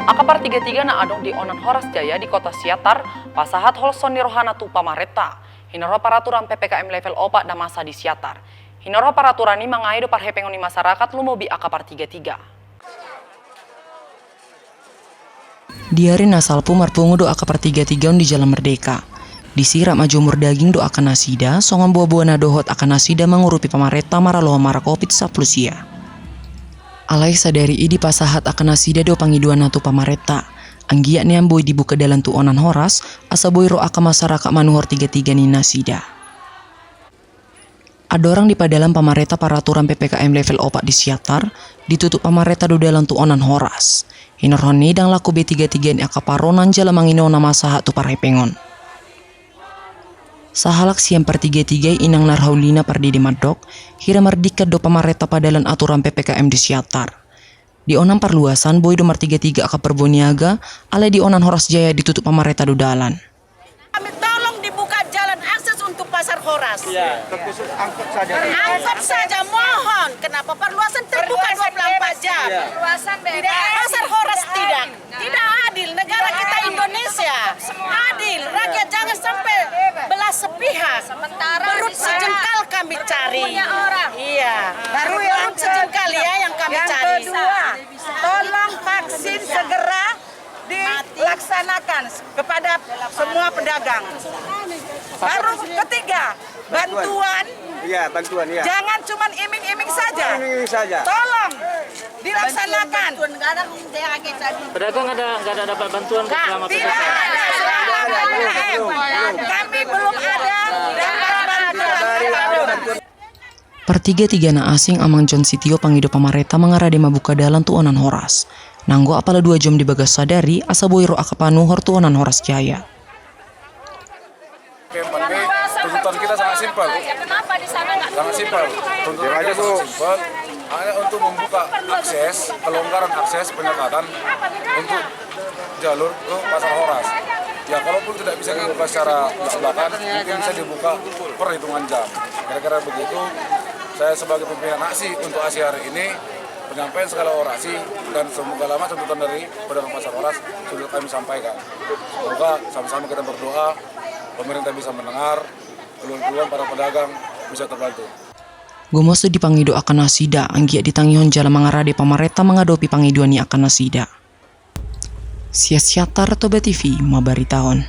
Akapar 33 na adong di Onan Horas Jaya di kota Siatar, pasahat holson ni rohana tu pamareta. Hinoro peraturan PPKM level 4 na masa di Siatar. Hinoro peraturan ni mangaido parhepengon ni masyarakat lumobi Akapar 33. Diari nasal pumar pungu do Akapar 33 di Jalan Merdeka. Disiram ajumur daging do akan nasida, songan buah-buah na dohot akan nasida mengurupi pamareta maraloha mara COVID saplusia. Alai sadari idi pasahat akan nasida do pangiduan natu pamareta. Anggiak ni amboy dibuka dalam tu Onan Horas, asa boy ro aka masyarakat manuhor 33 ni nasida. Ada orang di padalam pamareta peraturan PPKM level 4 di Siatar, ditutup pamareta do dalam tu Onan Horas. Hinorhoni dang laku B33 ni akaparonan jala manginona masahat tu parhepengon. Sahalak siang per 33 inang narhaulina pardi di Madok, hira merdika do pamareta padalan aturan PPKM di Siatar. Di Onan perluasan boy do mar 33 aka perboniaga, alai di Onan Horas Jaya ditutup pamareta do dalan. Kami tolong dibuka jalan akses untuk pasar Horas. Iya, terkhusus angkut saja. Angkut saja mohon. Kenapa perluasan terbuka 24 jam? Iya. Perluasan pasar Horas tidak. Tidak adil. Negara kita Indonesia adil. Rakyat jangan sampai belah sepihak. Perut sejengkal kami cari. Iya. Baru yang sejengkal ya yang kami cari. Yang kedua, tolong vaksin segera dilaksanakan kepada semua pedagang. Baru ketiga, bantuan. Iya, bantuan ya. Jangan cuma iming-iming saja. Ini saja. Tolong dilaksanakan. Pedagang nggak ada dapat bantuan selama Tidak PPKM? ada. Kami belum ada dapat bantuan. Per 33 na asing amang John Sitio pangido pamareta mengarade mabuka dalan tu Onan Horas. Nanggo apala 2 jam di bagas sadari asa boy ro akapanuhor tu Onan Horas Jaya. P4B, tuntutan kita sangat simpel. Kenapa di sana nggak? Sangat simpel. Tuntutan kita sangat simpel. Hanya untuk membuka akses, kelonggaran akses penyekatan untuk jalur ke Pasar Horas. Ya, kalaupun tidak bisa dibuka secara belak-belakan, mungkin bisa dibuka perhitungan jam. Kira-kira begitu, saya sebagai pimpinan aksi untuk aksi hari ini, penyampaian segala orasi dan semoga lama tuntutan dari pedagang Pasar Horas sudah kami sampaikan. Semoga sama-sama kita berdoa, pemerintah bisa mendengar, keluhan-keluhan para pedagang bisa terbantu. Gumosu dipangido akan nasida, anggiak ditangihon jala mengarade pamareta mengadopi pangiduan ni akan nasida. Siatar Toba TV, mabaritaon.